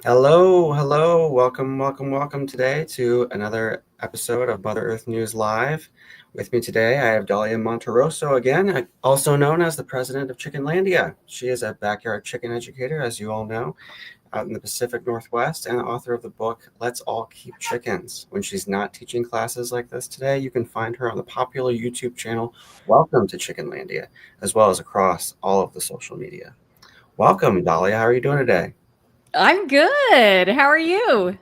Hello, hello. Welcome today to another episode of Mother Earth News Live. With me today, I have Dalia Monterroso again, also known as the President of Chickenlandia. She is a backyard chicken educator, as you all know, out in the Pacific Northwest, and the author of the book, Let's All Keep Chickens. When she's not teaching classes like this today, you can find her on the popular YouTube channel, Welcome to Chickenlandia, as well as across all of the social media. Welcome, Dalia. How are you doing today? I'm good. How are you?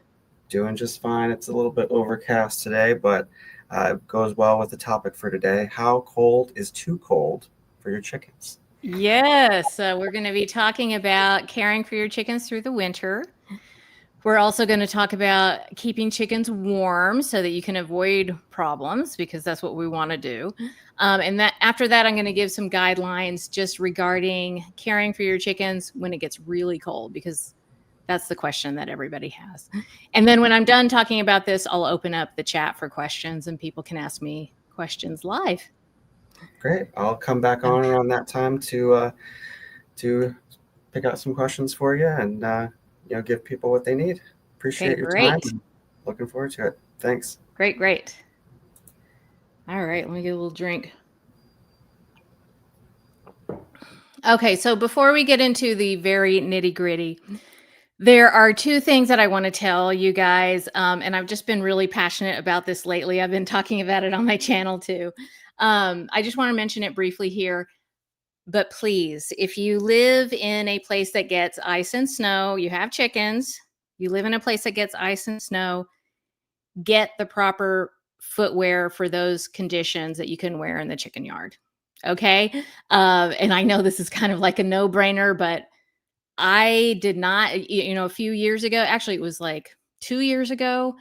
Doing just fine. It's a little bit overcast today, but it goes well with the topic for today. How cold is too cold for your chickens? Yes, we're going to be talking about caring for your chickens through the winter. We're also going to talk about keeping chickens warm so that you can avoid problems because that's what we want to do. And that after that, I'm going to give some guidelines just regarding caring for your chickens when it gets really cold because that's the question that everybody has. And then when I'm done talking about this, I'll open up the chat for questions and people can ask me questions live. Great. I'll come back on around that time to pick out some questions for you and give people what they need. Okay, Appreciate your time. great. Looking forward to it. Thanks. Great. All right, let me get a little drink. Okay, so before we get into the very nitty gritty, there are two things that I want to tell you guys. And I've just been really passionate about this lately. I've been talking about it on my channel too. I just want to mention it briefly here. But please, if you live in a place that gets ice and snow, you have chickens, you live in a place that gets ice and snow, get the proper footwear for those conditions that you can wear in the chicken yard. Okay. And I know this is kind of like a no brainer, but I did not, a few years ago, actually, it was like 2 years ago,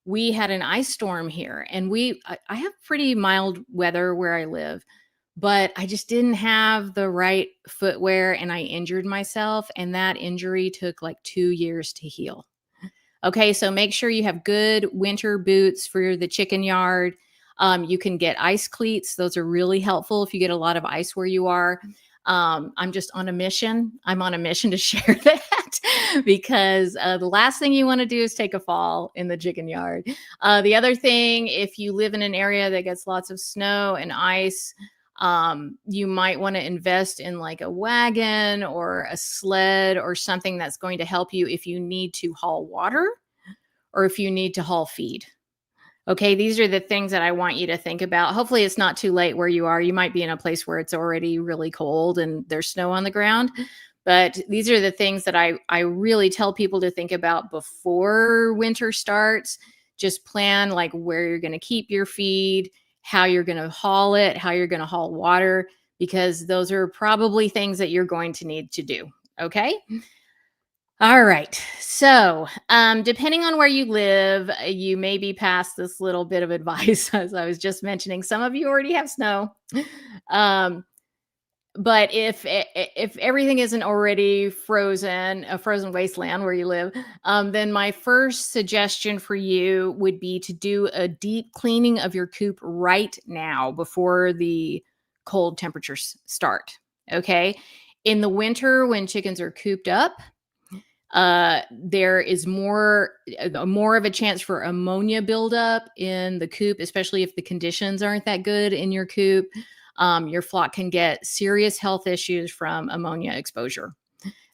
we had an ice storm here and I have pretty mild weather where I live, but I just didn't have the right footwear and I injured myself. And that injury took like 2 years to heal. Okay, so make sure you have good winter boots for the chicken yard. You can get ice cleats. Those are really helpful if you get a lot of ice where you are. I'm just on a mission. I'm on a mission to share that because the last thing you want to do is take a fall in the chicken yard. The other thing, if you live in an area that gets lots of snow and ice, you might want to invest in like a wagon or a sled or something that's going to help you if you need to haul water or if you need to haul feed. Okay, these are the things that I want you to think about. Hopefully it's not too late where you are. You might be in a place where it's already really cold and there's snow on the ground. But these are the things that I really tell people to think about before winter starts. Just plan like where you're going to keep your feed, how you're going to haul it, how you're going to haul water, because those are probably things that you're going to need to do. Okay. All right. So, depending on where you live, you may be past this little bit of advice, as I was just mentioning. Some of you already have snow. But if everything isn't already frozen, a frozen wasteland where you live, then my first suggestion for you would be to do a deep cleaning of your coop right now before the cold temperatures start. Okay. In the winter, when chickens are cooped up, there is more of a chance for ammonia buildup in the coop, especially if the conditions aren't that good in your coop. Your flock can get serious health issues from ammonia exposure.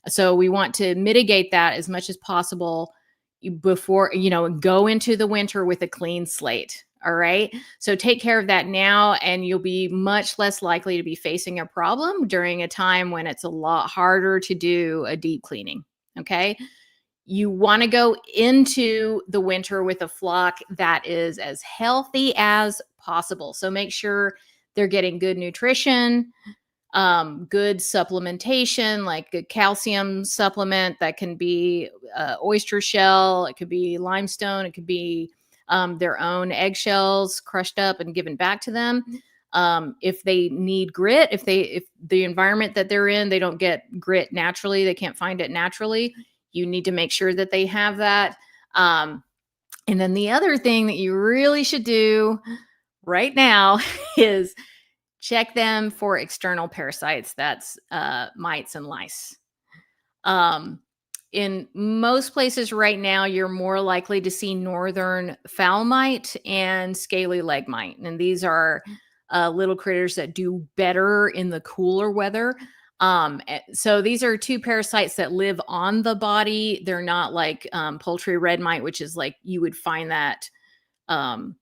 So we want to mitigate that as much as possible before, go into the winter with a clean slate. All right. So take care of that now, and you'll be much less likely to be facing a problem during a time when it's a lot harder to do a deep cleaning. Okay. You want to go into the winter with a flock that is as healthy as possible. So make sure they're getting good nutrition, good supplementation, like a calcium supplement that can be oyster shell, it could be limestone, it could be their own eggshells crushed up and given back to them. If they need grit, if the environment that they're in, they don't get grit naturally, they can't find it naturally, you need to make sure that they have that. And then the other thing that you really should do right now is check them for external parasites. That's mites and lice. in most places right now, you're more likely to see northern fowl mite and scaly leg mite. And these are little critters that do better in the cooler weather. So these are two parasites that live on the body. They're not like poultry red mite, which is like you would find that um,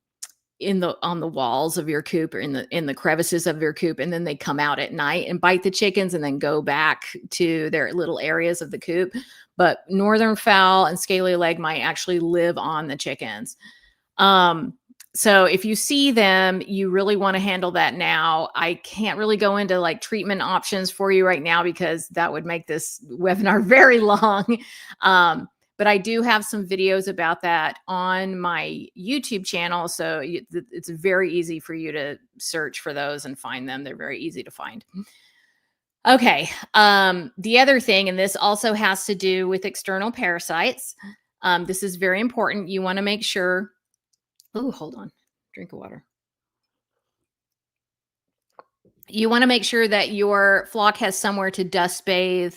on the walls of your coop or in the crevices of your coop, and then they come out at night and bite the chickens and then go back to their little areas of the coop. But northern fowl and scaly leg might actually live on the chickens. So if you see them, you really want to handle that now. I can't really go into like treatment options for you right now because that would make this webinar very long. But I do have some videos about that on my YouTube channel. So it's very easy for you to search for those and find them. They're very easy to find. Okay. The other thing, and this also has to do with external parasites. This is very important. You want to make sure. Oh, hold on. Drink of water. You want to make sure that your flock has somewhere to dust bathe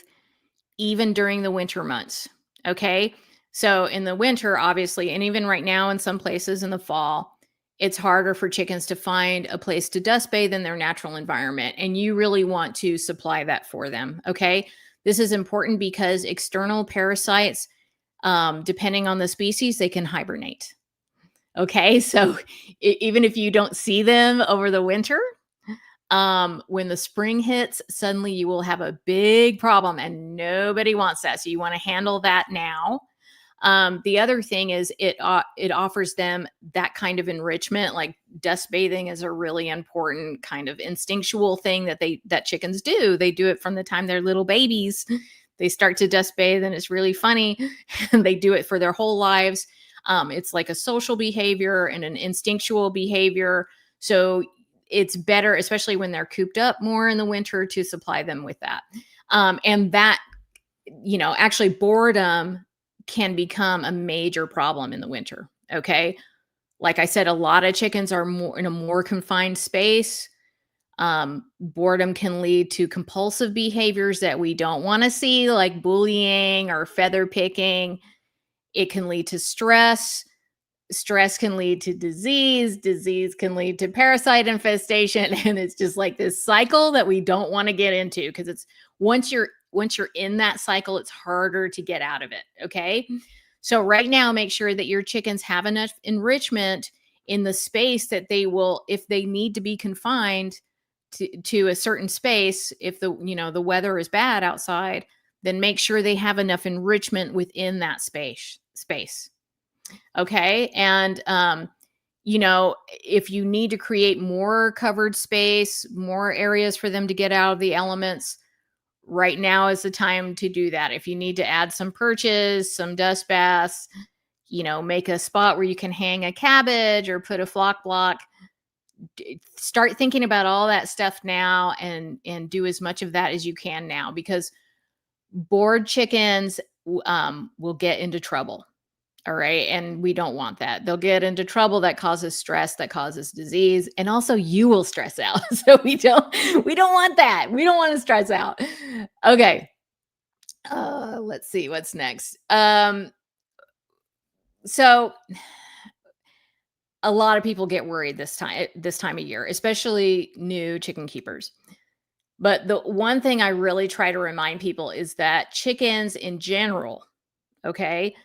even during the winter months. Okay. So in the winter, obviously, and even right now in some places in the fall, it's harder for chickens to find a place to dust bathe in their natural environment. And you really want to supply that for them. Okay. This is important because external parasites, depending on the species, they can hibernate. Okay. So even if you don't see them over the winter, when the spring hits, suddenly you will have a big problem and nobody wants that. So you want to handle that now. The other thing is it offers them that kind of enrichment. Like dust bathing is a really important kind of instinctual thing that chickens do. They do it from the time they're little babies. They start to dust bathe and it's really funny. And they do it for their whole lives. It's like a social behavior and an instinctual behavior. So it's better, especially when they're cooped up more in the winter, to supply them with that. And that, actually boredom can become a major problem in the winter. Okay. Like I said, a lot of chickens are more in a more confined space. Boredom can lead to compulsive behaviors that we don't want to see, like bullying or feather picking. It can lead to stress. Stress can lead to disease. Disease can lead to parasite infestation. And it's just like this cycle that we don't want to get into because it's once you're in that cycle, it's harder to get out of it. Okay. So right now, make sure that your chickens have enough enrichment in the space that they will, if they need to be confined to a certain space, if the weather is bad outside, then make sure they have enough enrichment within that space. Okay. And, if you need to create more covered space, more areas for them to get out of the elements, right now is the time to do that. If you need to add some perches, some dust baths, make a spot where you can hang a cabbage or put a flock block, start thinking about all that stuff now and do as much of that as you can now, because bored chickens will get into trouble. All right. And we don't want that. They'll get into trouble that causes stress, that causes disease. And also you will stress out. So we don't want that. We don't want to stress out. Okay. Let's see what's next. So a lot of people get worried this time of year, especially new chicken keepers. But the one thing I really try to remind people is that chickens in general, okay,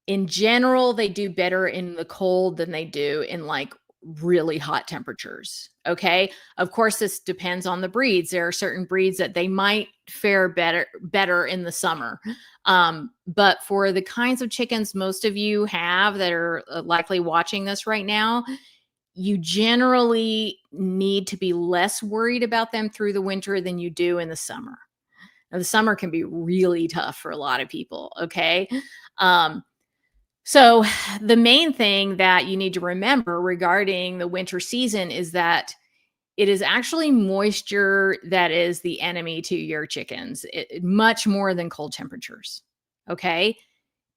in general, they do better in the cold than they do in like really hot temperatures. Okay. Of course, this depends on the breeds. There are certain breeds that they might fare better in the summer. But for the kinds of chickens most of you have that are likely watching this right now, you generally need to be less worried about them through the winter than you do in the summer. Now, the summer can be really tough for a lot of people. Okay. So the main thing that you need to remember regarding the winter season is that it is actually moisture that is the enemy to your chickens, much more than cold temperatures. Okay.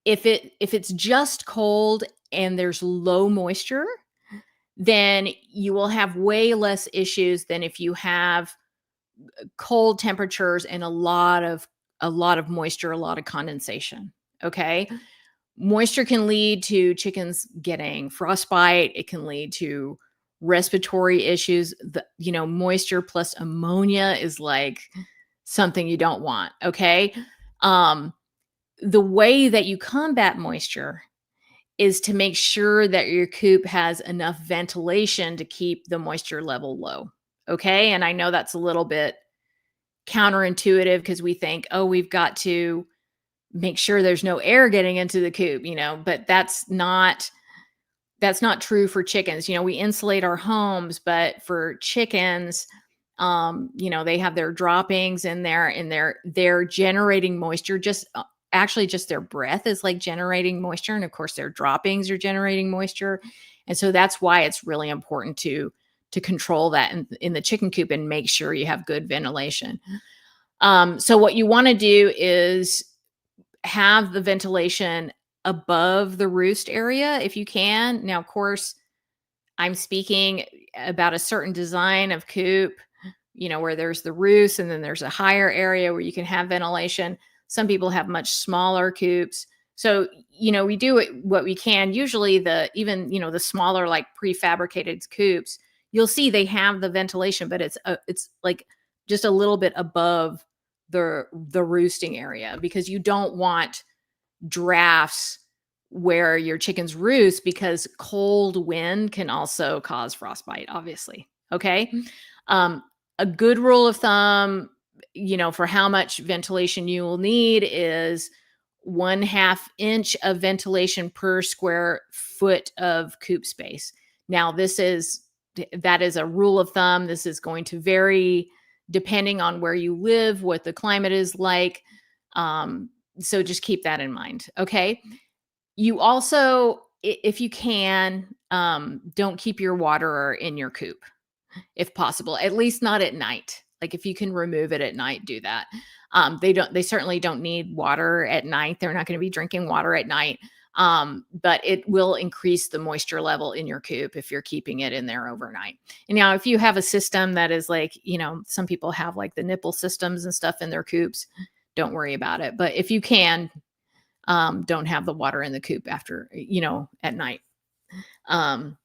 If it's just cold and there's low moisture, then you will have way less issues than if you have cold temperatures and a lot of a lot of moisture, a lot of condensation. Okay. Moisture can lead to chickens getting frostbite. It can lead to respiratory issues. Moisture plus ammonia is like something you don't want. Okay. Um, the way that you combat moisture is to make sure that your coop has enough ventilation to keep the moisture level low. Okay. And I know that's a little bit counterintuitive because we think, oh, we've got to make sure there's no air getting into the coop, but that's not true for chickens. We insulate our homes, but for chickens, they have their droppings in there and they're generating moisture. Actually just their breath is like generating moisture. And of course their droppings are generating moisture. And so that's why it's really important to control that in the chicken coop and make sure you have good ventilation. So what you want to do is have the ventilation above the roost area if you can. Now, of course, I'm speaking about a certain design of coop, where there's the roost and then there's a higher area where you can have ventilation. Some people have much smaller coops. So, we do what we can. Usually the smaller, like prefabricated coops, you'll see they have the ventilation, but it's like just a little bit above the roosting area because you don't want drafts where your chickens roost because cold wind can also cause frostbite, obviously. Okay. A good rule of thumb, for how much ventilation you will need is 1/2 inch of ventilation per square foot of coop space. Now, that is a rule of thumb. This is going to vary depending on where you live, what the climate is like. So just keep that in mind. Okay. You also, if you can, don't keep your water in your coop if possible, at least not at night. Like if you can remove it at night, do that. They certainly don't need water at night. They're not going to be drinking water at night. But it will increase the moisture level in your coop if you're keeping it in there overnight. And now if you have a system that is like, some people have like the nipple systems and stuff in their coops, don't worry about it. But if you can, don't have the water in the coop after, at night. And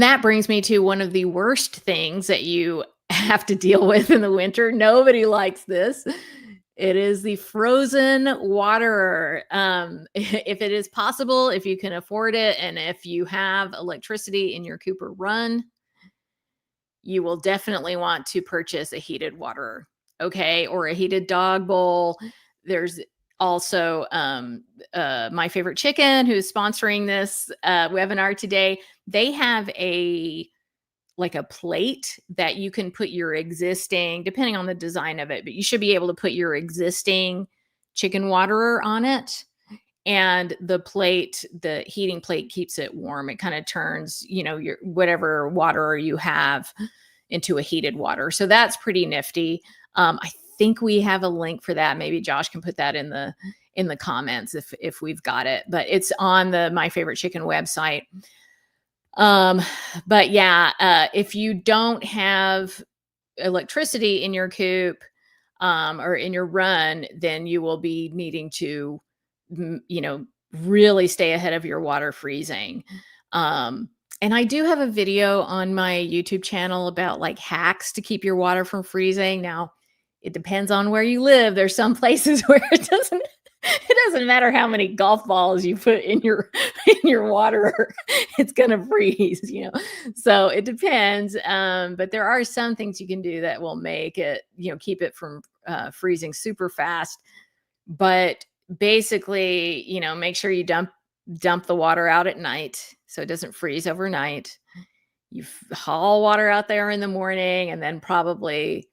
that brings me to one of the worst things that you have to deal with in the winter. Nobody likes this. It is the frozen water. If it is possible, if you can afford it, and if you have electricity in your coop or run, you will definitely want to purchase a heated water, okay, or a heated dog bowl. There's also My Favorite Chicken, who's sponsoring this webinar today. They have a plate that you can put your existing, depending on the design of it, but you should be able to put your existing chicken waterer on it. And the heating plate keeps it warm. It kind of turns, your whatever waterer you have into a heated water. So that's pretty nifty. I think we have a link for that. Maybe Josh can put that in the comments if we've got it, but it's on the My Favorite Chicken website. But yeah, if you don't have electricity in your coop, or in your run, then you will be needing to, really stay ahead of your water freezing. And I do have a video on my YouTube channel about like hacks to keep your water from freezing. Now, it depends on where you live. There's some places where it doesn't matter how many golf balls you put in your water, it's gonna freeze, So it depends. But there are some things you can do that will make it, keep it from freezing super fast. But basically, make sure you dump the water out at night so it doesn't freeze overnight. You haul water out there in the morning, and then probably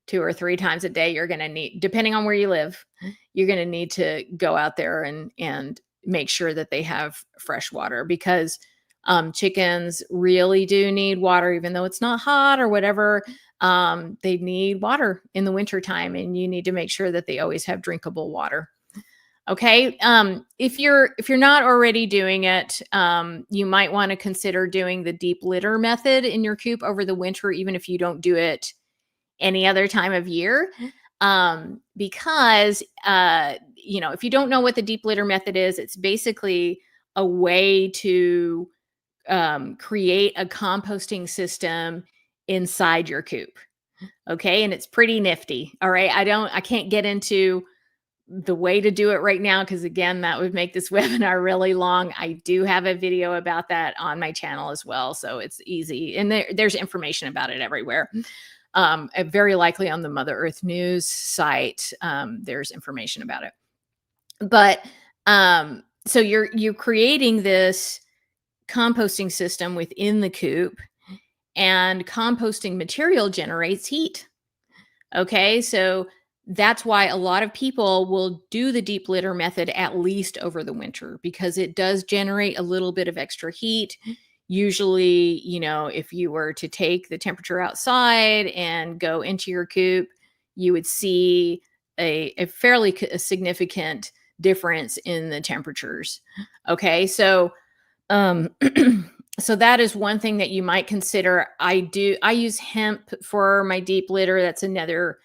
2 or 3 times a day, you're going to need, depending on where you live, you're going to need to go out there and make sure that they have fresh water, because chickens really do need water, even though it's not hot or whatever. They need water in the wintertime, and you need to make sure that they always have drinkable water. Okay. If you're not already doing it, you might want to consider doing the deep litter method in your coop over the winter, even if you don't do it any other time of year. Because if you don't know what the deep litter method is, it's basically a way to create a composting system inside your coop. Okay. And it's pretty nifty. All right. I can't get into the way to do it right now, because again, that would make this webinar really long. I do have a video about that on my channel as well. So it's easy. And there's information about it everywhere. Very likely on the Mother Earth News site, there's information about it. But so you're creating this composting system within the coop, and composting material generates heat. Okay, so that's why a lot of people will do the deep litter method at least over the winter, because it does generate a little bit of extra heat. Usually, if you were to take the temperature outside and go into your coop, you would see a fairly significant difference in the temperatures. Okay, so so that is one thing that you might consider. I use hemp for my deep litter. That's another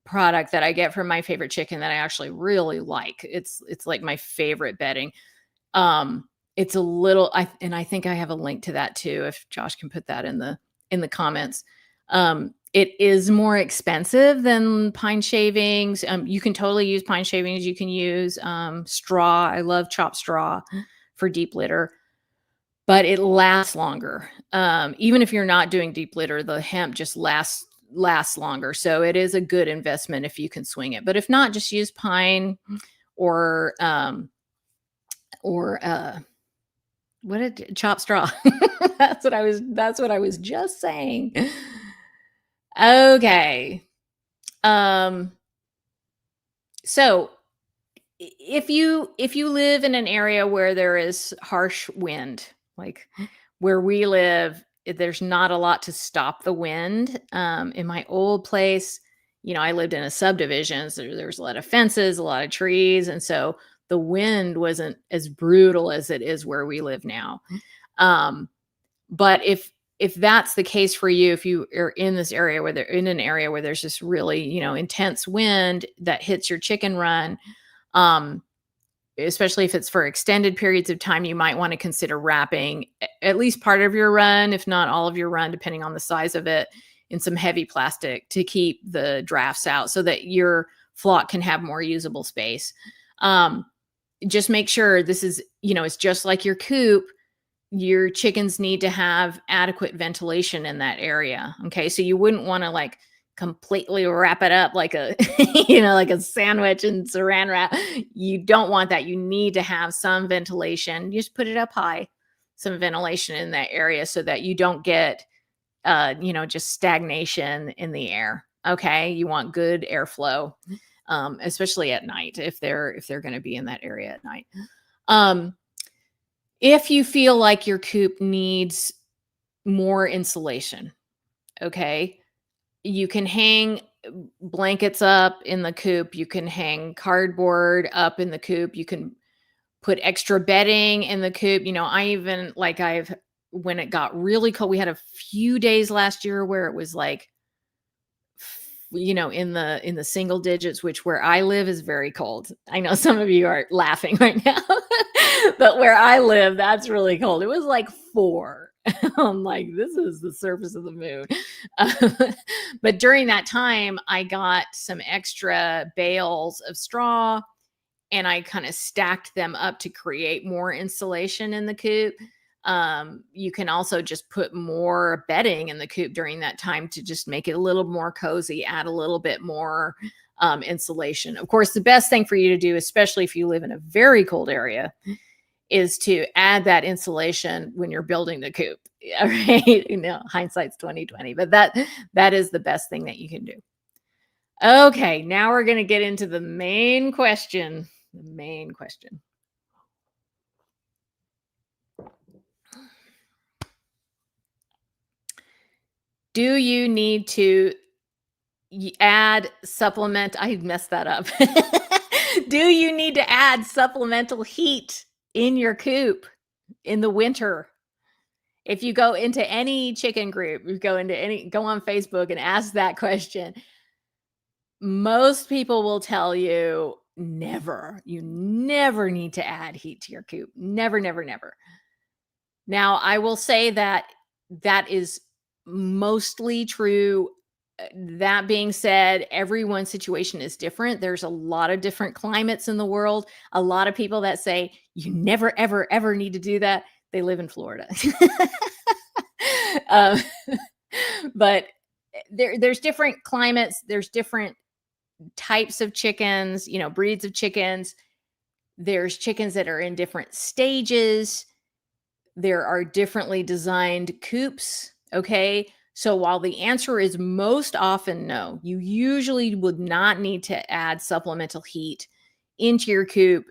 product that I get from My Favorite Chicken that I actually really like. It's like my favorite bedding. It's a little, I think I have a link to that too, if Josh can put that in the comments. It is more expensive than pine shavings. You can totally use pine shavings. You can use straw. I love chopped straw for deep litter, but it lasts longer. Even if you're not doing deep litter, the hemp just lasts longer. So it is a good investment if you can swing it. But if not, just use pine or chopped straw. That's what I was just saying. Okay. So if you live in an area where there is harsh wind, like where we live, there's not a lot to stop the wind. In my old place, I lived in a subdivision, so there was a lot of fences, a lot of trees, and so the wind wasn't as brutal as it is where we live now. But if that's the case for you, if you are in this area where in an area where there's this really, intense wind that hits your chicken run, especially if it's for extended periods of time, you might want to consider wrapping at least part of your run, if not all of your run, depending on the size of it, in some heavy plastic to keep the drafts out so that your flock can have more usable space. Just make sure this is, it's just like your coop. Your chickens need to have adequate ventilation in that area. Okay. So you wouldn't want to completely wrap it up like a, like a sandwich and saran wrap. You don't want that. You need to have some ventilation. You just put it up high, some ventilation in that area so that you don't get, just stagnation in the air. Okay. You want good airflow, especially at night, if they're going to be in that area at night. If you feel like your coop needs more insulation, okay, you can hang blankets up in the coop. You can hang cardboard up in the coop. You can put extra bedding in the coop. I even when it got really cold, we had a few days last year where it was in the single digits, which where I live is very cold. I know some of you are laughing right now, but where I live, that's really cold. It was like 4. I'm like, this is the surface of the moon. But during that time, I got some extra bales of straw and I kind of stacked them up to create more insulation in the coop. You can also just put more bedding in the coop during that time to just make it a little more cozy, add a little bit more insulation. Of course, the best thing for you to do, especially if you live in a very cold area, is to add that insulation when you're building the coop. All right. Hindsight's 2020, but that is the best thing that you can do. Okay. Now we're going to get into the main question. Do you need to add supplement? I messed that up. Do you need to add supplemental heat in your coop in the winter? If you go into any chicken group, you go on Facebook and ask that question, most people will tell you never. You never need to add heat to your coop. Never, never, never. Now, I will say that that is mostly true. That being said, everyone's situation is different. There's a lot of different climates in the world. A lot of people that say you never, ever, ever need to do that, they live in Florida. um, but there's different climates. There's different types of chickens, breeds of chickens. There's chickens that are in different stages. There are differently designed coops. Okay. So while the answer is most often no, you usually would not need to add supplemental heat into your coop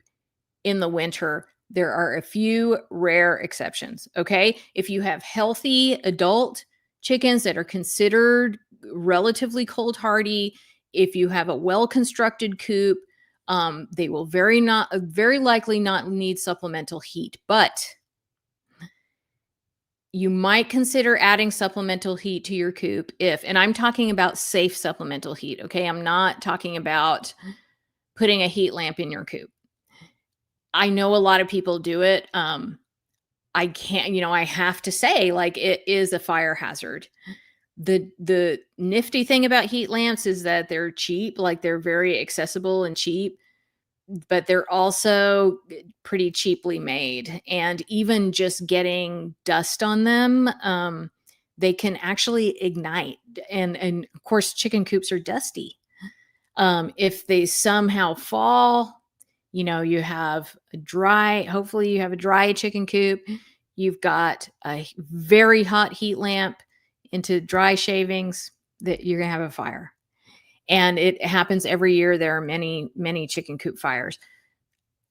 in the winter. There are a few rare exceptions. Okay. If you have healthy adult chickens that are considered relatively cold hardy, if you have a well constructed coop, they will very likely not need supplemental heat. But you might consider adding supplemental heat to your coop and I'm talking about safe supplemental heat. Okay. I'm not talking about putting a heat lamp in your coop. I know a lot of people do it. I can't, I have to say, like, it is a fire hazard. The nifty thing about heat lamps is that they're cheap, like they're very accessible and cheap, but they're also pretty cheaply made. And even just getting dust on them, they can actually ignite. And of course, chicken coops are dusty. If they somehow fall, you have hopefully you have a dry chicken coop. You've got a very hot heat lamp into dry shavings, that you're going to have a fire. And it happens every year. There are many, many chicken coop fires.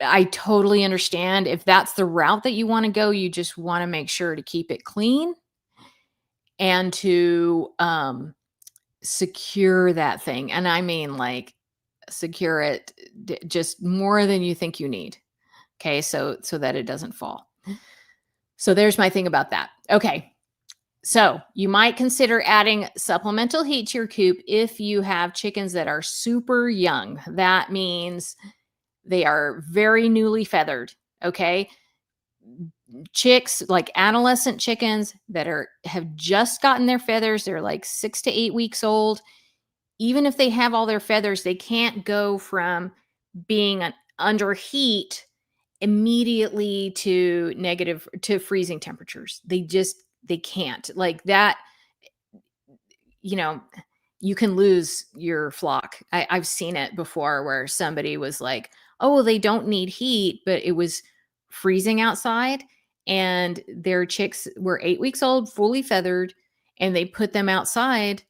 I totally understand if that's the route that you want to go. You just want to make sure to keep it clean and to secure that thing. And I mean, like, secure it just more than you think you need. Okay, so that it doesn't fall. So there's my thing about that. Okay. So you might consider adding supplemental heat to your coop if you have chickens that are super young. That means they are very newly feathered. Okay. Chicks, like adolescent chickens that have just gotten their feathers, they're like 6 to 8 weeks old. Even if they have all their feathers, they can't go from being under heat immediately to freezing temperatures. They can't. Like that, you can lose your flock. I've seen it before where somebody was like, oh, they don't need heat, but it was freezing outside and their chicks were 8 weeks old, fully feathered, and they put them outside,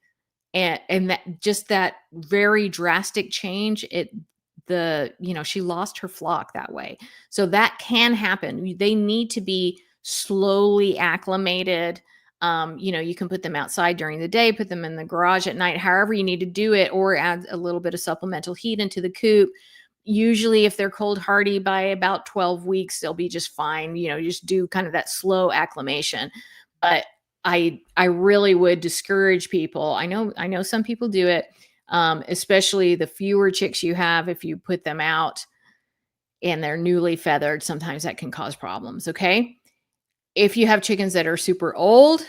and that very drastic change, she lost her flock that way. So that can happen. They need to be slowly acclimated. You can put them outside during the day, put them in the garage at night, however you need to do it, or add a little bit of supplemental heat into the coop. Usually if they're cold hardy by about 12 weeks, they'll be just fine. Just do kind of that slow acclimation. But I really would discourage people. I know some people do it, especially the fewer chicks you have. If you put them out and they're newly feathered, sometimes that can cause problems. Okay. If you have chickens that are super old,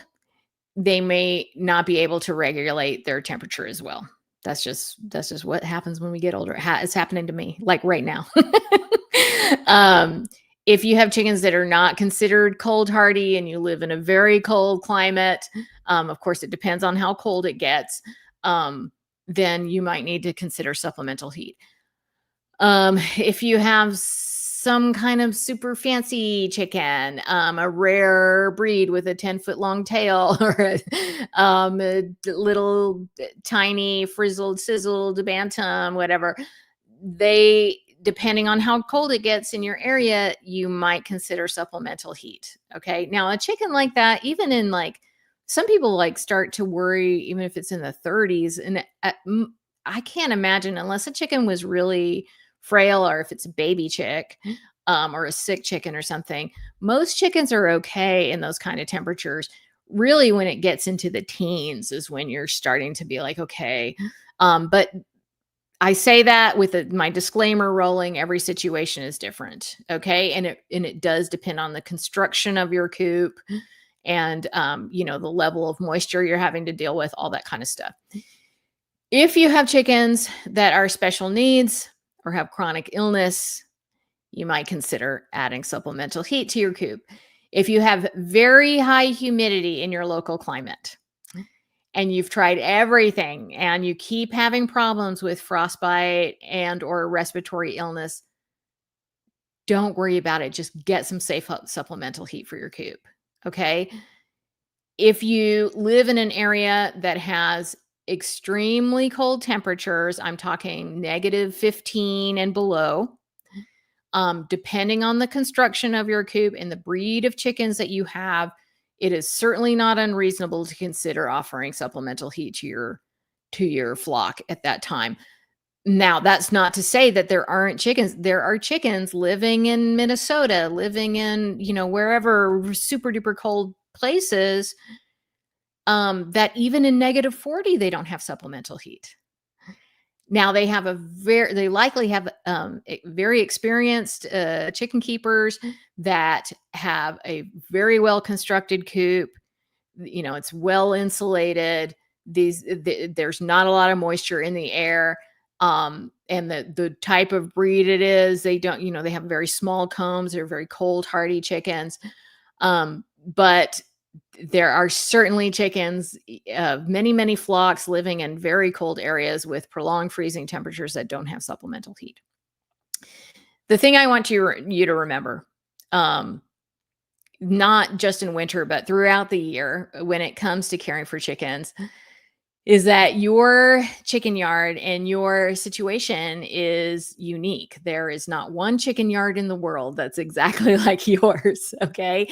they may not be able to regulate their temperature as well. That's just what happens when we get older. It's happening to me, like right now. If you have chickens that are not considered cold hardy and you live in a very cold climate, of course, it depends on how cold it gets, then you might need to consider supplemental heat. If you have some kind of super fancy chicken, a rare breed with a 10-foot long tail, or a little tiny frizzled, sizzled bantam, whatever, depending on how cold it gets in your area, you might consider supplemental heat. Okay. Now, a chicken like that, even in some people start to worry, even if it's in the 30s. And I can't imagine, unless a chicken was really frail, or if it's a baby chick, or a sick chicken or something, most chickens are okay in those kind of temperatures. Really, when it gets into the teens is when you're starting to be like, okay. But I say that with my disclaimer rolling. Every situation is different, okay? And it does depend on the construction of your coop and the level of moisture you're having to deal with, all that kind of stuff. If you have chickens that are special needs or have chronic illness, you might consider adding supplemental heat to your coop. If you have very high humidity in your local climate, and you've tried everything and you keep having problems with frostbite and or respiratory illness, don't worry about it. Just get some safe supplemental heat for your coop. Okay. If you live in an area that has extremely cold temperatures, I'm talking -15 and below, depending on the construction of your coop and the breed of chickens that you have, it is certainly not unreasonable to consider offering supplemental heat to your flock at that time. Now, that's not to say that there aren't chickens. There are chickens living in Minnesota, living in, wherever super duper cold places, that even in -40, they don't have supplemental heat. Now they likely have very experienced chicken keepers that have a very well constructed coop. It's well insulated. There's not a lot of moisture in the air. And the type of breed it is, they don't, they have very small combs. They're very cold hardy chickens. But there are certainly chickens, many, many flocks living in very cold areas with prolonged freezing temperatures that don't have supplemental heat. The thing I want you to remember, not just in winter, but throughout the year, when it comes to caring for chickens, is that your chicken yard and your situation is unique. There is not one chicken yard in the world that's exactly like yours, okay?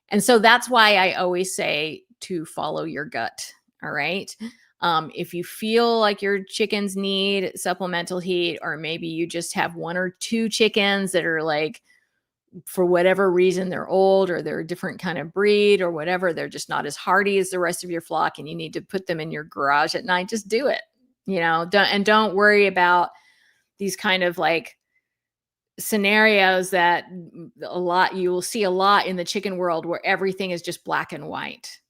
And so that's why I always say to follow your gut. All right. If you feel like your chickens need supplemental heat, or maybe you just have one or two chickens that are like, for whatever reason, they're old or they're a different kind of breed or whatever, they're just not as hardy as the rest of your flock and you need to put them in your garage at night, just do it. Don't worry about these kind of like scenarios that you will see a lot in the chicken world where everything is just black and white.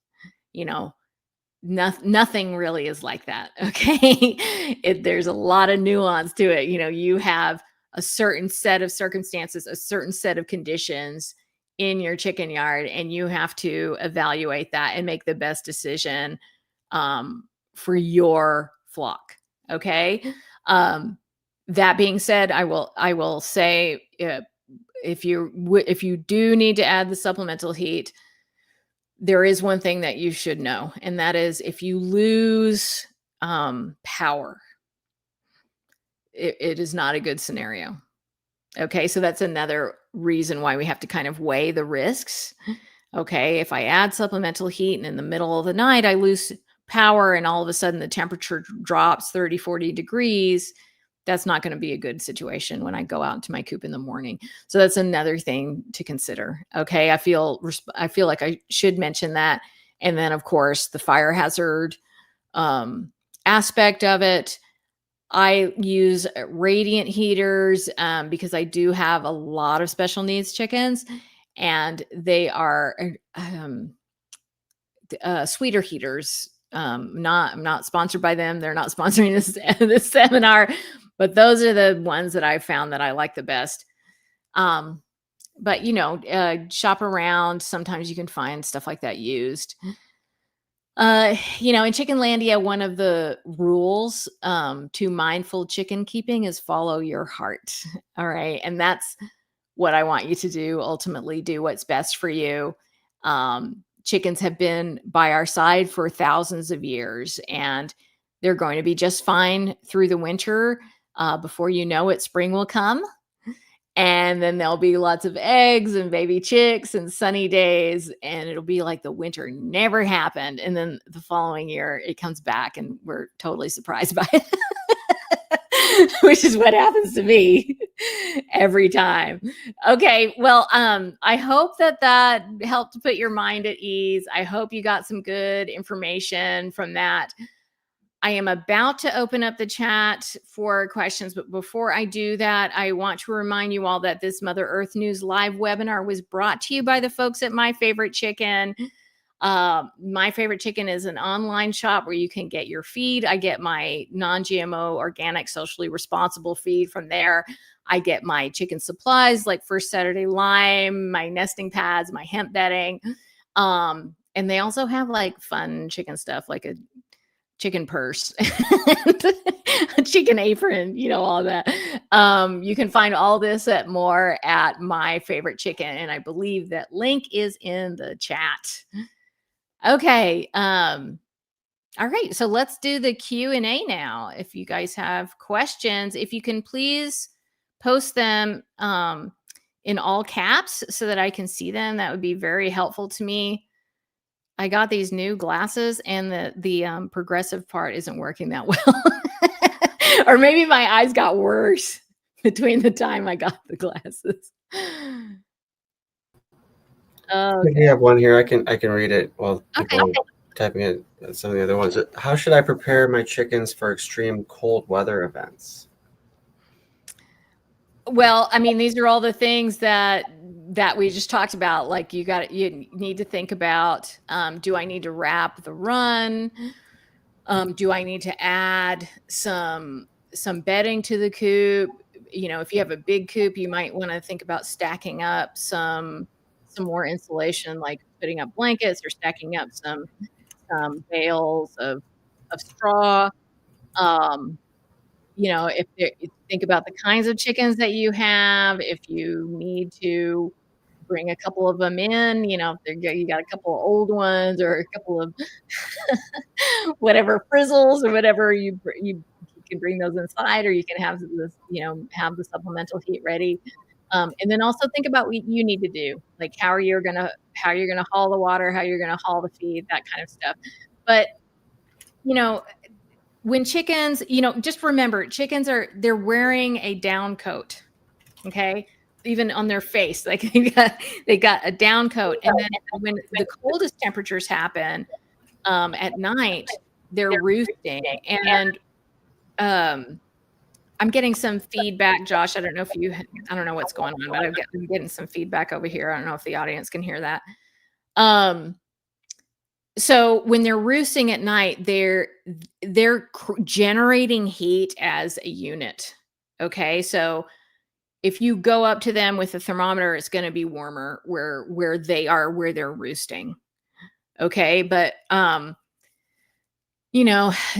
Nothing really is like that. Okay. There's a lot of nuance to it. You have a certain set of circumstances, a certain set of conditions in your chicken yard, and you have to evaluate that and make the best decision for your flock. Okay. That being said, I will say, if you do need to add the supplemental heat, there is one thing that you should know, and that is if you lose power, it is not a good scenario. Okay, so that's another reason why we have to kind of weigh the risks. Okay, if I add supplemental heat and in the middle of the night I lose power and all of a sudden the temperature drops 30, 40 degrees, that's not going to be a good situation when I go out into my coop in the morning. So that's another thing to consider. Okay. I feel like I should mention that. And then of course the fire hazard aspect of it. I use radiant heaters because I do have a lot of special needs chickens, and they are sweeter heaters. I'm not sponsored by them. They're not sponsoring this seminar, but those are the ones that I found that I like the best. But shop around. Sometimes you can find stuff like that used. In Chickenlandia, one of the rules to mindful chicken keeping is follow your heart. All right. And that's what I want you to do. Ultimately, do what's best for you. Chickens have been by our side for thousands of years, and they're going to be just fine through the winter. Before you know it, spring will come. And then there'll be lots of eggs and baby chicks and sunny days. And it'll be like the winter never happened. And then the following year it comes back and we're totally surprised by it, which is what happens to me every time. Okay. Well, I hope that helped to put your mind at ease. I hope you got some good information from that. I am about to open up the chat for questions, but before I do that, I want to remind you all that this Mother Earth News live webinar was brought to you by the folks at My Favorite Chicken. My Favorite Chicken is an online shop where you can get your feed. I get my non-GMO, organic, socially responsible feed from there. I get my chicken supplies like First Saturday Lime, my nesting pads, my hemp bedding. And they also have like fun chicken stuff, like a chicken purse, a chicken apron, all that. You can find all this at more at My Favorite Chicken. And I believe that link is in the chat. Okay. All right. So let's do the Q&A now. If you guys have questions, if you can please post them in all caps so that I can see them, that would be very helpful to me. I got these new glasses and the progressive part isn't working that well. Or maybe my eyes got worse between the time I got the glasses. Okay. We have one here. I can read it while people are typing it. Some of the other ones. How should I prepare my chickens for extreme cold weather events? Well, I mean, these are all the things that we just talked about. Like you need to think about, do I need to wrap the run? Do I need to add some bedding to the coop? If you have a big coop, you might want to think about stacking up some more insulation, like putting up blankets or stacking up some bales of straw. If you think about the kinds of chickens that you have, if you need to bring a couple of them in, if you got a couple of old ones or a couple of whatever frizzles or whatever, you can bring those inside, or you can have this, have the supplemental heat ready. And then also think about what you need to do, like how you're gonna haul the water, how you're gonna haul the feed, that kind of stuff. But when chickens, just remember, chickens they're wearing a down coat. Okay. Even on their face, like they got a down coat. And then when the coldest temperatures happen at night, they're roosting. And I'm getting some feedback, Josh. I don't know what's going on, but I'm getting some feedback over here. I don't know if the audience can hear that. So when they're roosting at night, they're generating heat as a unit. Okay. So if you go up to them with a thermometer, it's going to be warmer where they're roosting. Okay. But,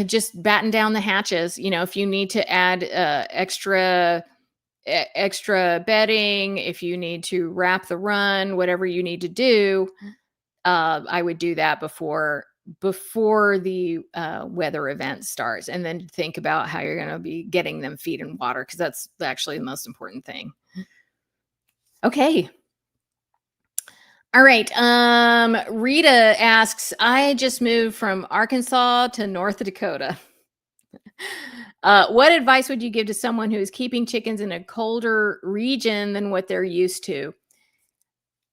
just batten down the hatches. If you need to add extra bedding, if you need to wrap the run, whatever you need to do, I would do that before the weather event starts, and then think about how you're going to be getting them feed and water, because that's actually the most important thing. Okay. All right. Rita asks, I just moved from Arkansas to North Dakota. What advice would you give to someone who is keeping chickens in a colder region than what they're used to?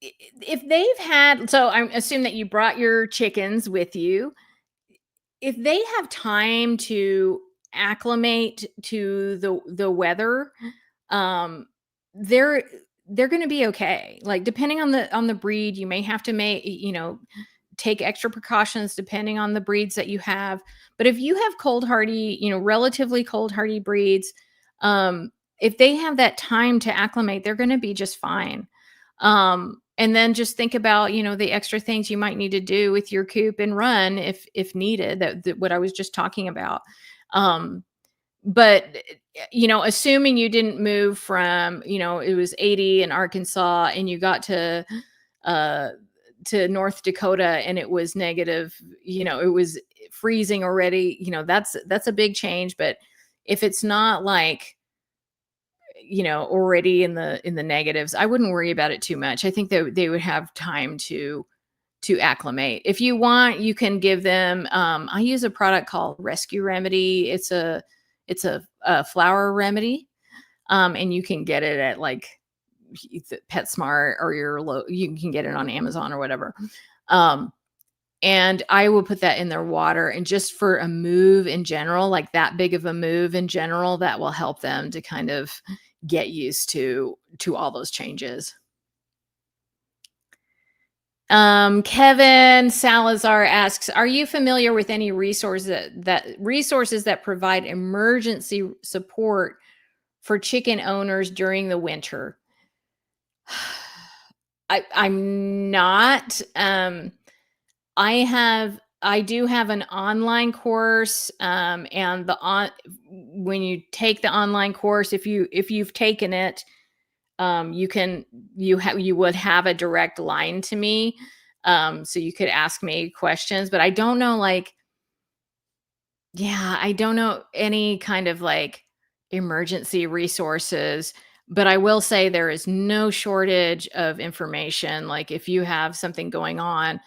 If they've had, so I assume that you brought your chickens with you. If they have time to acclimate to the weather, they're going to be okay. Like, depending on the breed, you may have to take extra precautions depending on the breeds that you have. But if you have cold hardy, relatively cold hardy breeds, if they have that time to acclimate, they're going to be just fine. And then just think about, the extra things you might need to do with your coop and run if needed, that what I was just talking about. But, assuming you didn't move from, it was 80 in Arkansas and you got to North Dakota and it was negative, it was freezing already, that's a big change. But if it's not like, already in the negatives, I wouldn't worry about it too much. I think that they would have time to acclimate. If you want, you can give them, I use a product called Rescue Remedy. It's a flower remedy. And you can get it at like PetSmart, or you can get it on Amazon or whatever. And I will put that in their water. And just for a move in general, like that big of a move in general, that will help them to kind of get used to all those changes. Kevin Salazar asks, are you familiar with any resources that provide emergency support for chicken owners during the winter? I'm not. I do have an online course, and when you take the online course, if you've taken it, you would have a direct line to me, so you could ask me questions. But I don't know, I don't know any kind of emergency resources, but I will say there is no shortage of information. Like if you have something going on,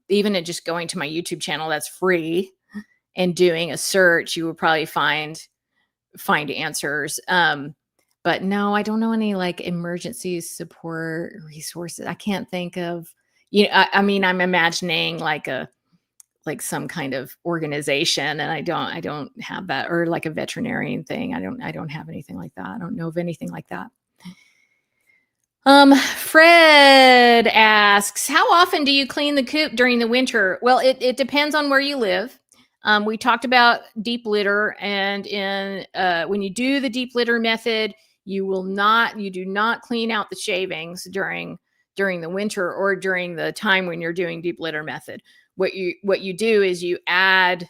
even at just going to my YouTube channel that's free and doing a search, you will probably find answers. But no, I don't know any emergency support resources. I can't think of, I mean, I'm imagining some kind of organization, and I don't have that, or like a veterinarian thing. I don't have anything like that. I don't know of anything like that. Fred asks, how often do you clean the coop during the winter? Well, it depends on where you live. We talked about deep litter, and when you do the deep litter method, you do not clean out the shavings during the winter or during the time when you're doing deep litter method. What you do is you're adding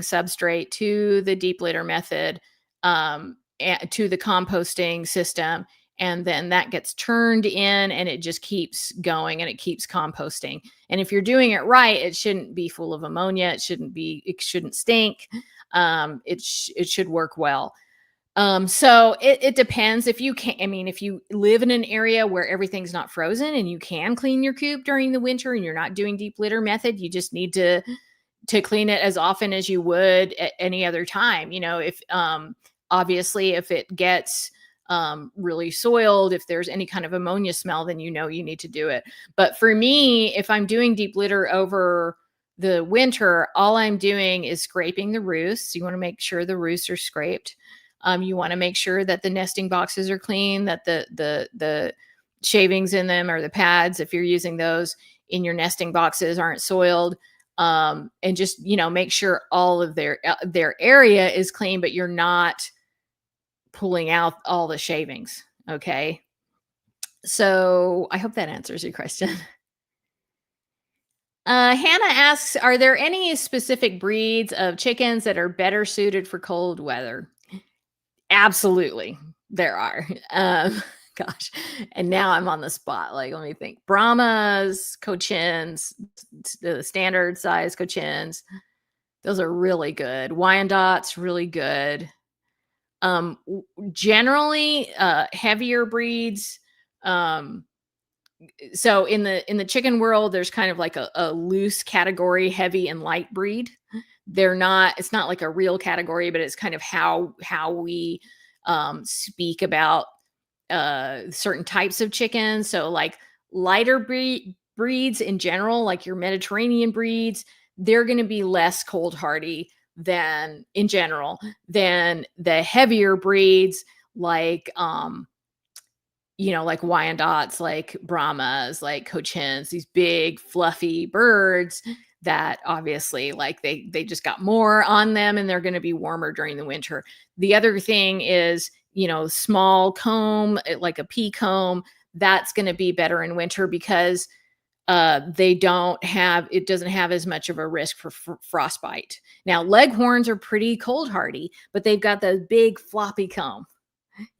substrate to the deep litter method, to the composting system, and then that gets turned in, and it just keeps going, and it keeps composting. And if you're doing it right, it shouldn't be full of ammonia. It shouldn't stink. It should work well. So it depends. If you live in an area where everything's not frozen and you can clean your coop during the winter and you're not doing deep litter method, you just need to clean it as often as you would at any other time. If obviously if it gets really soiled, if there's any kind of ammonia smell, then you need to do it. But for me, if I'm doing deep litter over the winter, all I'm doing is scraping the roosts. You want to make sure the roosts are scraped. You want to make sure that the nesting boxes are clean, that the shavings in them, or the pads, if you're using those in your nesting boxes, aren't soiled. And just, make sure all of their area is clean, but you're not pulling out all the shavings. Okay. So I hope that answers your question. Hannah asks, are there any specific breeds of chickens that are better suited for cold weather? Absolutely. There are. Gosh. And now I'm on the spot. Let me think. Brahmas, Cochins, the standard size Cochins. Those are really good. Wyandottes, really good. Generally, heavier breeds. So in the chicken world, there's kind of like a loose category, heavy and light breed. It's not like a real category, but it's kind of how we speak about certain types of chickens. So like lighter breeds in general, like your Mediterranean breeds, they're going to be less cold hardy than the heavier breeds, like like Wyandottes, like Brahmas, like Cochins, these big fluffy birds that obviously they just got more on them, and they're going to be warmer during the winter. The other thing is, small comb, like a pea comb, that's going to be better in winter because it doesn't have as much of a risk for frostbite. Now, leghorns are pretty cold hardy, but they've got the big floppy comb,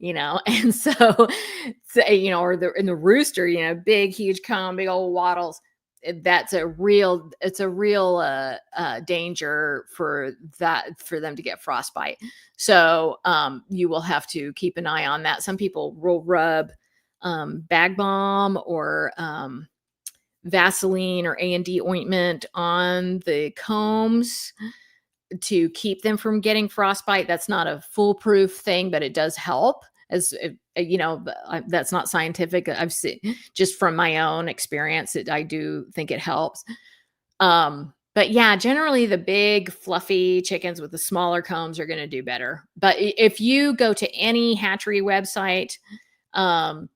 and so or the rooster, big, huge comb, big old wattles. It's a real danger for them to get frostbite. So you will have to keep an eye on that. Some people will rub bag balm or Vaseline or A&D ointment on the combs to keep them from getting frostbite. That's not a foolproof thing, but it does help, as that's not scientific. I've seen just from my own experience, I do think it helps. But yeah, generally the big fluffy chickens with the smaller combs are going to do better. But if you go to any hatchery website, um,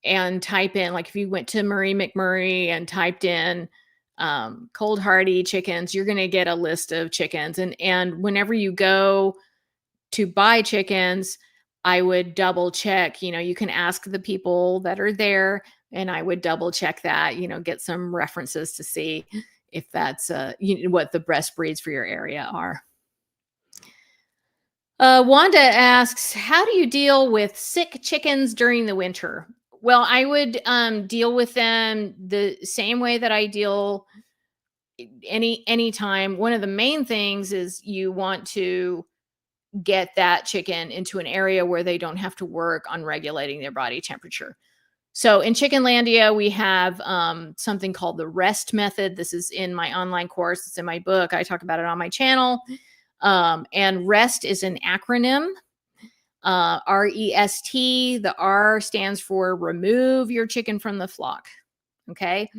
and type in, like if you went to Murray McMurray and typed in cold hardy chickens, you're going to get a list of chickens. And whenever you go to buy chickens, I would double check, you can ask the people that are there, and I would double check that, get some references to see if that's what the best breeds for your area are. Wanda asks, how do you deal with sick chickens during the winter? Well, I would deal with them the same way that I deal anytime. One of the main things is you want to get that chicken into an area where they don't have to work on regulating their body temperature. So in Chickenlandia, we have something called the REST method. This is in my online course. It's in my book. I talk about it on my channel. And REST is an acronym, REST. The R stands for remove your chicken from the flock. Okay.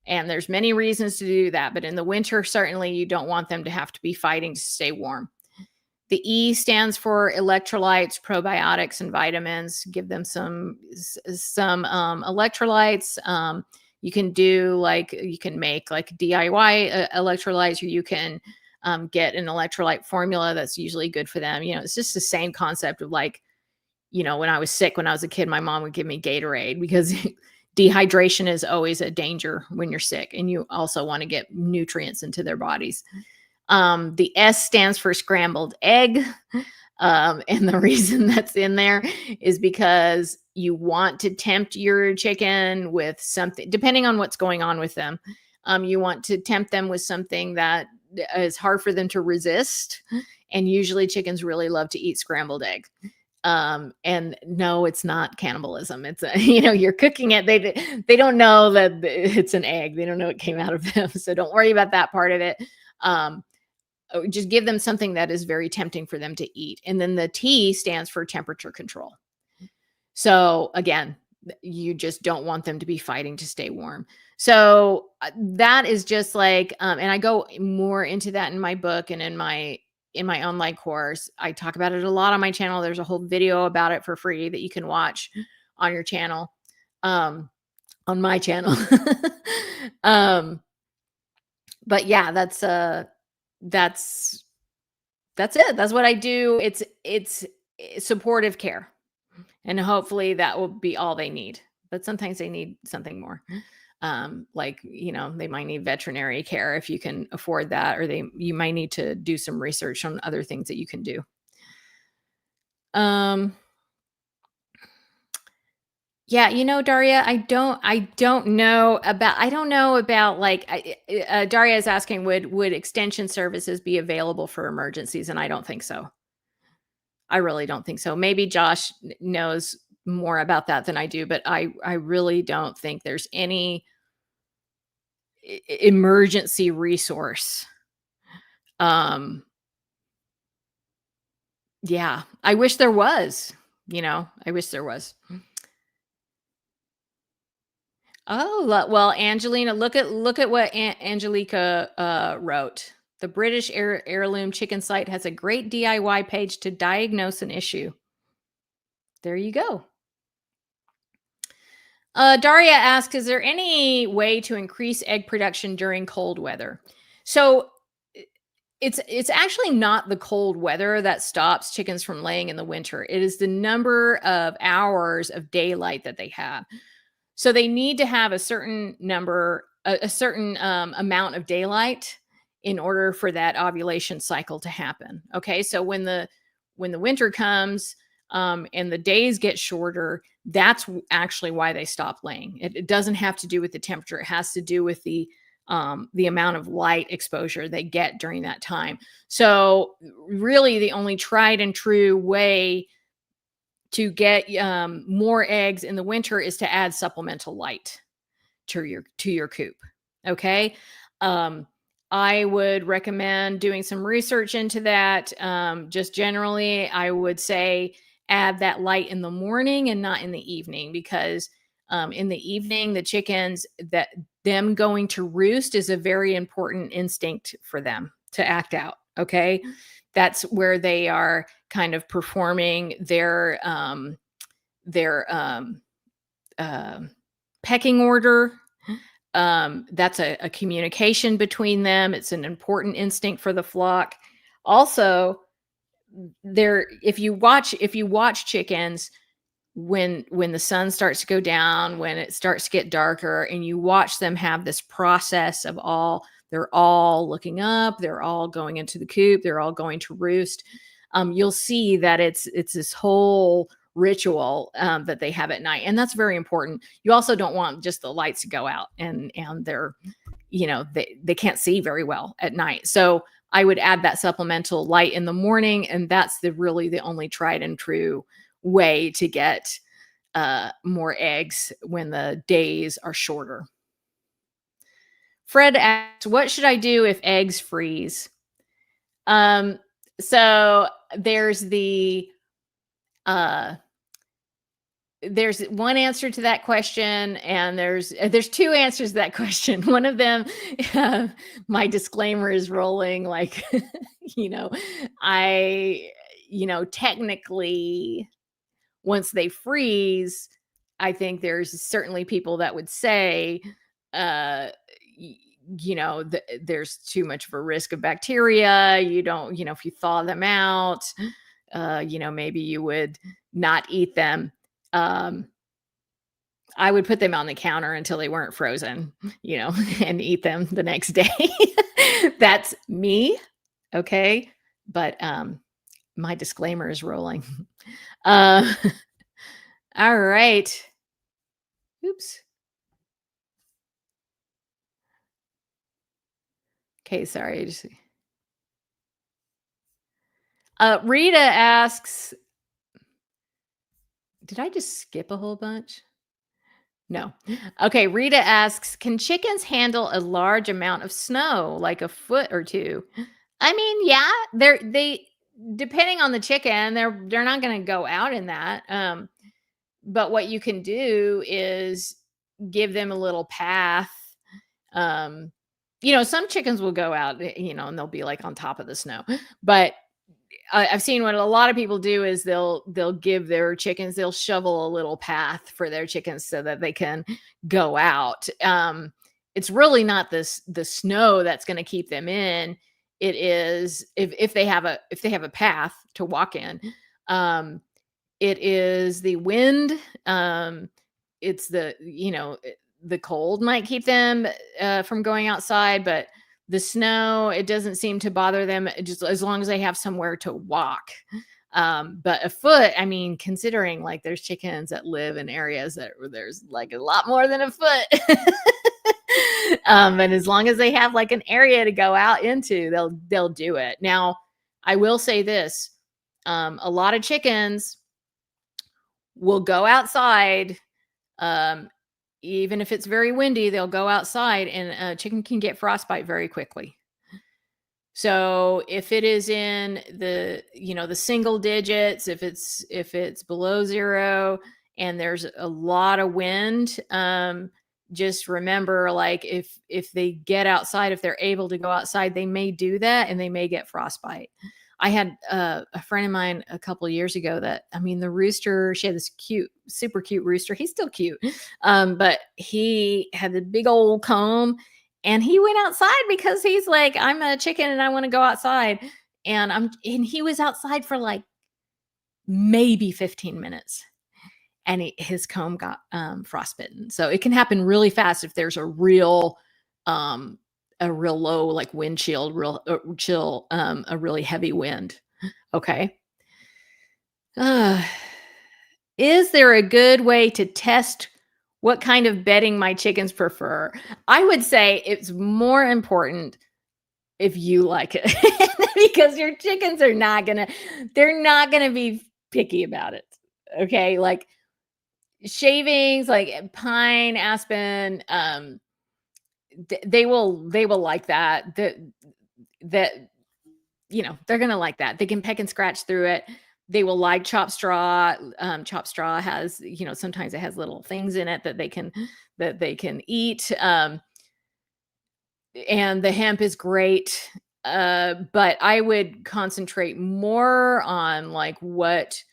And there's many reasons to do that. But in the winter, certainly you don't want them to have to be fighting to stay warm. The E stands for electrolytes, probiotics, and vitamins. Give them some electrolytes. You can make like DIY electrolytes, or you can get an electrolyte formula that's usually good for them. It's just the same concept of when I was sick, when I was a kid, my mom would give me Gatorade because dehydration is always a danger when you're sick, and you also want to get nutrients into their bodies. The S stands for scrambled egg. And the reason that's in there is because you want to tempt your chicken with something, depending on what's going on with them. You want to tempt them with something that is hard for them to resist. And usually chickens really love to eat scrambled egg. And no, it's not cannibalism. It's you're cooking it. They don't know that it's an egg. They don't know it came out of them. So don't worry about that part of it. Just give them something that is very tempting for them to eat. And then the T stands for temperature control. So again, you just don't want them to be fighting to stay warm. So that is just and I go more into that in my book and in my online course. I talk about it a lot on my channel. There's a whole video about it for free that you can watch on your channel, on my channel. But yeah, that's it. That's what I do. It's supportive care, and hopefully that will be all they need. But sometimes they need something more. They might need veterinary care if you can afford that, or you might need to do some research on other things that you can do. Yeah, Daria, I don't know about Daria is asking, would extension services be available for emergencies? And I don't think so. I really don't think so. Maybe Josh knows more about that than I do, but I really don't think there's any emergency resource. Yeah, I wish there was, I wish there was. Oh, well, Angelina, look at what Angelica wrote. The British Heirloom Chicken site has a great DIY page to diagnose an issue. There you go. Daria asks, is there any way to increase egg production during cold weather? So it's actually not the cold weather that stops chickens from laying in the winter. It is the number of hours of daylight that they have. So they need to have a certain number, a certain amount of daylight in order for that ovulation cycle to happen. Okay, so when the winter comes and the days get shorter, that's actually why they stop laying. It doesn't have to do with the temperature. It has to do with the amount of light exposure they get during that time. So really, the only tried and true way to get more eggs in the winter is to add supplemental light to your coop. Okay. I would recommend doing some research into that. Just generally, I would say add that light in the morning and not in the evening, because in the evening, the chickens, that them going to roost is a very important instinct for them to act out. Okay. That's where they are kind of performing their pecking order. That's a communication between them. It's an important instinct for the flock. Also, there, if you watch chickens, when the sun starts to go down, when it starts to get darker, and you watch them have this process of they're all looking up, they're all going into the coop, they're all going to roost. You'll see that it's this whole ritual that they have at night, and that's very important. You also don't want just the lights to go out and they're, they can't see very well at night. So I would add that supplemental light in the morning, and that's really the only tried and true way to get more eggs when the days are shorter. Fred asks, what should I do if eggs freeze? So there's one answer to that question, and there's two answers to that question. One of them, my disclaimer is rolling, like, technically, once they freeze, I think there's certainly people that would say, there's too much of a risk of bacteria. You don't, if you thaw them out, maybe you would not eat them. I would put them on the counter until they weren't frozen, and eat them the next day. That's me. Okay. But my disclaimer is rolling. All right. Oops. Okay, sorry. Rita asks, did I just skip a whole bunch? No. Okay, Rita asks, can chickens handle a large amount of snow, like a foot or two? I mean, yeah, they depending on the chicken, they're not going to go out in that. But what you can do is give them a little path. Some chickens will go out, and they'll be like on top of the snow. But I've seen what a lot of people do is they'll give their chickens, they'll shovel a little path for their chickens so that they can go out. It's really not the snow that's going to keep them in. It is if they have a path to walk in. It is the wind. It's the cold might keep them from going outside, but the snow, it doesn't seem to bother them, just as long as they have somewhere to walk. But a foot, I mean, considering like there's chickens that live in areas where there's like a lot more than a foot. And as long as they have like an area to go out into, they'll do it. Now, I will say this, a lot of chickens will go outside, even if it's very windy, they'll go outside, and a chicken can get frostbite very quickly. So if it is in the single digits, if it's below 0 and there's a lot of wind, just remember, like, if they get outside, if they're able to go outside, they may do that and they may get frostbite. I had a friend of mine a couple of years ago the rooster, she had this super cute rooster. He's still cute. But he had the big old comb, and he went outside because he's like, I'm a chicken and I want to go outside. And he was outside for like maybe 15 minutes, and his comb got frostbitten. So it can happen really fast if there's a real low, like, wind chill, a really heavy wind. Okay. Is there a good way to test what kind of bedding my chickens prefer? I would say it's more important if you like it, because your chickens they're not gonna be picky about it. Okay. Like shavings, like pine, aspen, they will like that they're gonna like that. They can peck and scratch through it. They will like chopped straw. Chopped straw has, sometimes it has little things in it that they can eat. And the hemp is great. But I would concentrate more on like what,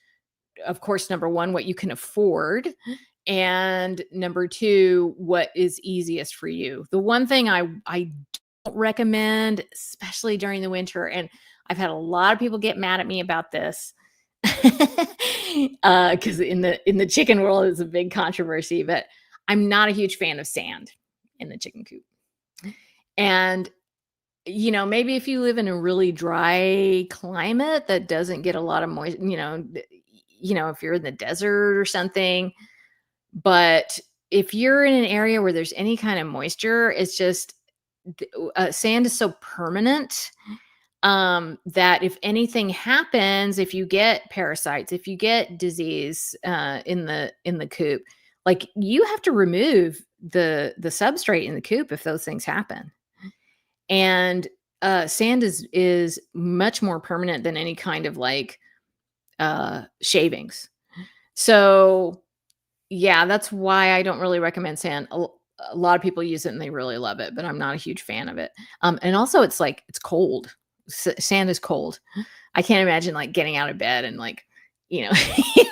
of course, number one, what you can afford. And number two, what is easiest for you. The one thing I don't recommend, especially during the winter, and I've had a lot of people get mad at me about this, because in the chicken world is a big controversy, but I'm not a huge fan of sand in the chicken coop. And maybe if you live in a really dry climate that doesn't get a lot of moisture, if you're in the desert or something. But if you're in an area where there's any kind of moisture, it's just sand is so permanent, that if anything happens, if you get parasites, if you get disease in the coop, like you have to remove the substrate in the coop if those things happen. And sand is much more permanent than any kind of like shavings. So yeah, that's why I don't really recommend sand. A lot of people use it and they really love it, but I'm not a huge fan of it. And also it's like, it's cold. Sand is cold. I can't imagine like getting out of bed and like, you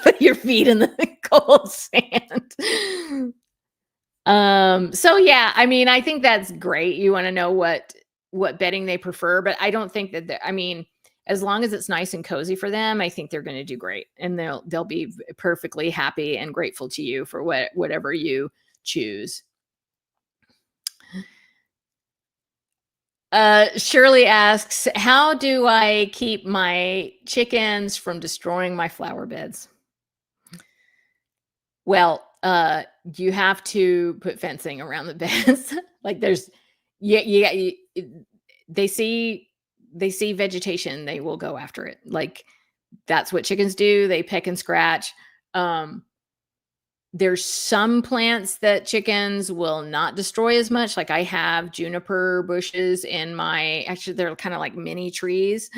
put your feet in the cold sand. So yeah, I mean, I think that's great. You want to know what bedding they prefer, but I don't think that, I mean, as long as it's nice and cozy for them, I think they're going to do great, and they'll be perfectly happy and grateful to you for whatever you choose. Shirley asks, how do I keep my chickens from destroying my flower beds? Well, you have to put fencing around the beds. Like there's, they see vegetation, they will go after it. Like that's what chickens do. They peck and scratch. There's some plants that chickens will not destroy as much. Like I have juniper bushes actually they're kind of like mini trees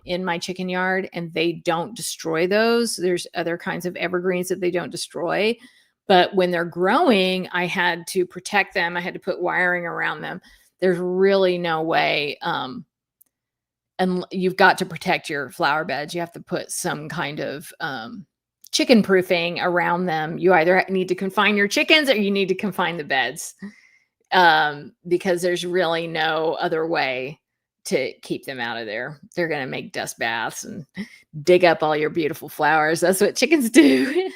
in my chicken yard, and they don't destroy those. There's other kinds of evergreens that they don't destroy. But when they're growing, I had to protect them. I had to put wiring around them. There's really no way. And you've got to protect your flower beds. You have to put some kind of chicken proofing around them. You either need to confine your chickens or you need to confine the beds, because there's really no other way to keep them out of there. They're going to make dust baths and dig up all your beautiful flowers. That's what chickens do.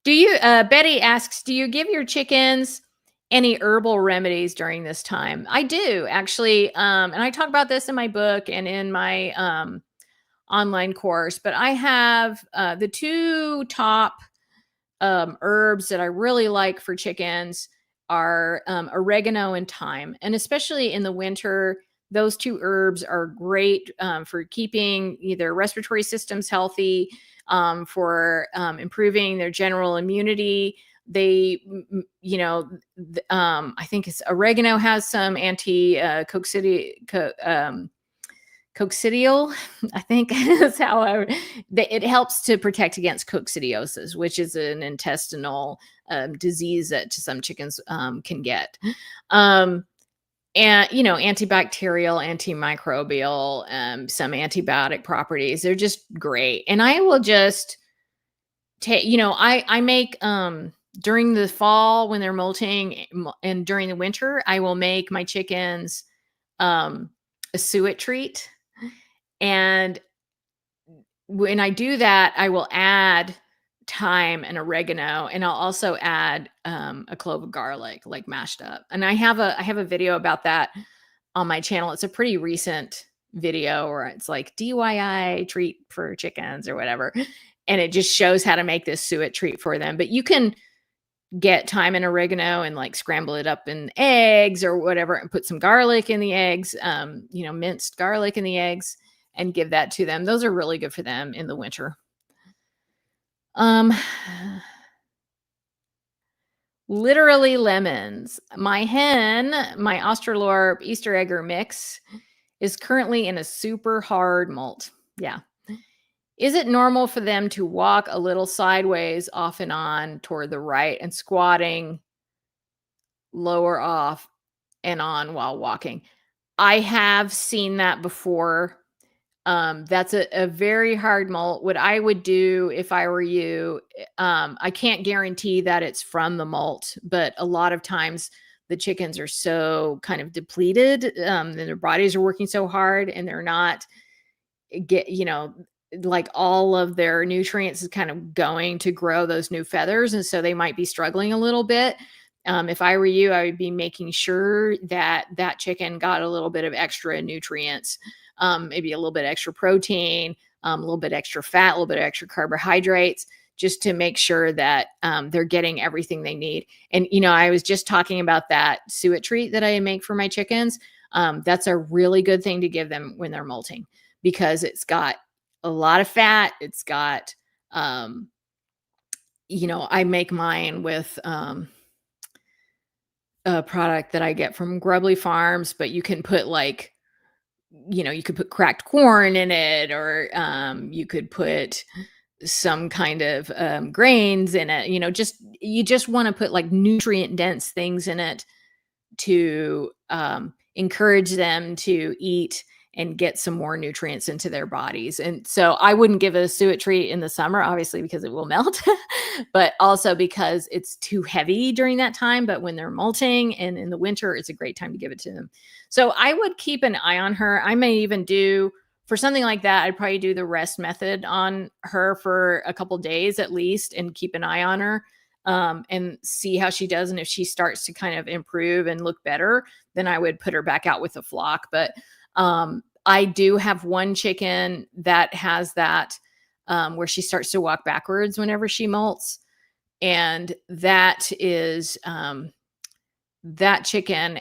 Betty asks, do you give your chickens any herbal remedies during this time? I do actually. And I talk about this in my book and in my online course, but I have the two top herbs that I really like for chickens are oregano and thyme. And especially in the winter, those two herbs are great for keeping either respiratory systems healthy, for improving their general immunity. They, I think it's oregano has some coccidial, I think that's how it helps to protect against coccidiosis, which is an intestinal disease that some chickens can get. And, antibacterial, antimicrobial, some antibiotic properties. They're just great. And I will just take, I make, during the fall when they're molting and during the winter, I will make my chickens a suet treat. And when I do that, I will add thyme and oregano, and I'll also add a clove of garlic, like mashed up. And I have a video about that on my channel. It's a pretty recent video where it's like DIY treat for chickens or whatever. And it just shows how to make this suet treat for them. But you can get thyme and oregano and like scramble it up in eggs or whatever and put some garlic in the eggs, minced garlic in the eggs, and give that to them. Those are really good for them in the winter. Literally lemons. My Australorp Easter egger mix is currently in a super hard molt. Yeah. Is it normal for them to walk a little sideways off and on toward the right and squatting lower off and on while walking? I have seen that before. That's a very hard molt. What I would do if I were you, I can't guarantee that it's from the molt, but a lot of times the chickens are so kind of depleted, and their bodies are working so hard and they're not like all of their nutrients is kind of going to grow those new feathers. And so they might be struggling a little bit. If I were you, I would be making sure that that chicken got a little bit of extra nutrients, maybe a little bit extra protein, a little bit extra fat, a little bit extra carbohydrates, just to make sure that they're getting everything they need. And, I was just talking about that suet treat that I make for my chickens. That's a really good thing to give them when they're molting, because it's got a lot of fat. It's got, I make mine with a product that I get from Grubbly Farms, but you can put you could put cracked corn in it, or you could put some kind of grains in it. You just want to put like nutrient dense things in it to encourage them to eat and get some more nutrients into their bodies. And so I wouldn't give a suet treat in the summer, obviously, because it will melt, but also because it's too heavy during that time. But when they're molting and in the winter, it's a great time to give it to them. So I would keep an eye on her. I may even do, for something like that, I'd probably do the rest method on her for a couple days at least and keep an eye on her, and see how she does. And if she starts to kind of improve and look better, then I would put her back out with the flock. But I do have one chicken that has that, where she starts to walk backwards whenever she molts. And that is, that chicken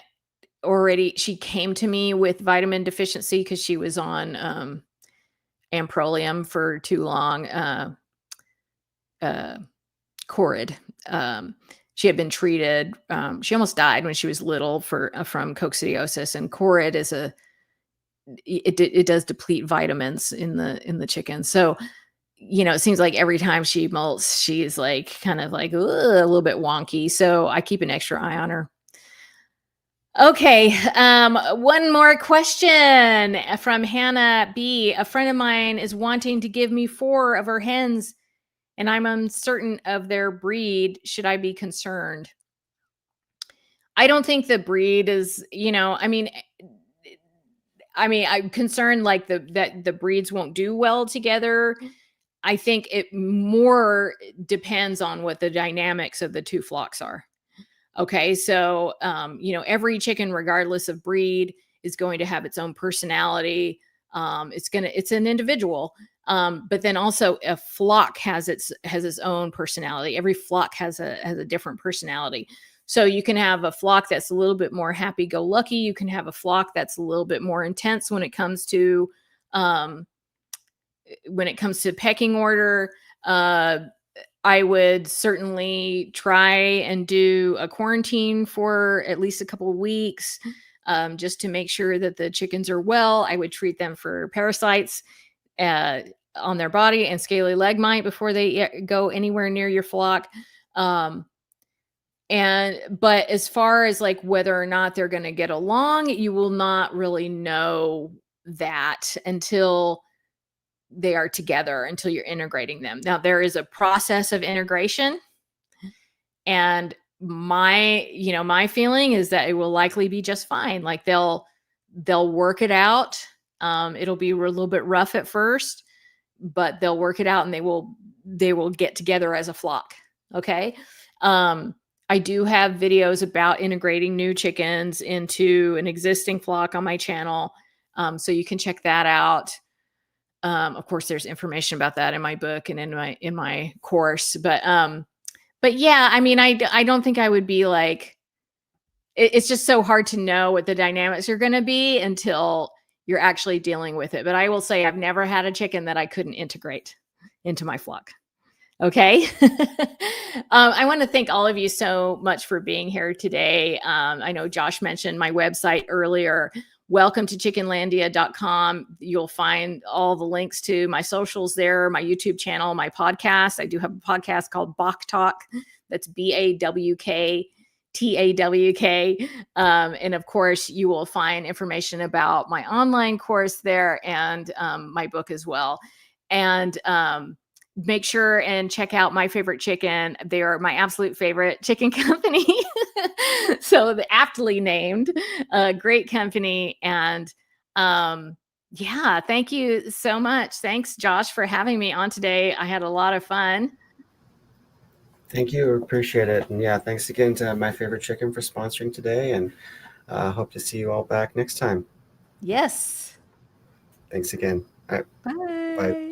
already, she came to me with vitamin deficiency because she was on Amprolium for too long, Corid. She had been treated, she almost died when she was little from coccidiosis, and Corid is it does deplete vitamins in the chicken. So, it seems like every time she molts, she's like kind of like a little bit wonky. So I keep an extra eye on her. Okay. One more question from Hannah B. A friend of mine is wanting to give me 4 of her hens, and I'm uncertain of their breed. Should I be concerned? I don't think the breed is, I'm concerned that the breeds won't do well together. I think it more depends on what the dynamics of the 2 flocks are. Okay. So, every chicken, regardless of breed, is going to have its own personality. It's an individual. But then also a flock has its own personality. Every flock has a different personality. So you can have a flock that's a little bit more happy-go-lucky. You can have a flock that's a little bit more intense when it comes to pecking order. I would certainly try and do a quarantine for at least a couple of weeks, just to make sure that the chickens are well. I would treat them for parasites on their body and scaly leg mite before they go anywhere near your flock. But as far as like whether or not they're going to get along, you will not really know that until they are together, until you're integrating them. Now, there is a process of integration, and my feeling is that it will likely be just fine. Like they'll work it out. It'll be a little bit rough at first, but they'll work it out and they will get together as a flock. Okay. I do have videos about integrating new chickens into an existing flock on my channel. So you can check that out. Of course, there's information about that in my book and in my course, but yeah, I don't think I would be like, it's just so hard to know what the dynamics are going to be until you're actually dealing with it. But I will say I've never had a chicken that I couldn't integrate into my flock. Okay. I want to thank all of you so much for being here today. I know Josh mentioned my website earlier. welcome to chickenlandia.com. You'll find all the links to my socials there, my YouTube channel, my podcast. I do have a podcast called Bach Talk. That's BAWKTAWK. And of course, you will find information about my online course there and my book as well. And make sure and check out My Favorite Chicken. They are my absolute favorite chicken company. So the aptly named, great company. And yeah, thank you so much. Thanks, Josh, for having me on today. I had a lot of fun. Thank you. Appreciate it. And yeah, thanks again to My Favorite Chicken for sponsoring today. And hope to see you all back next time. Yes. Thanks again. All right. Bye. Bye.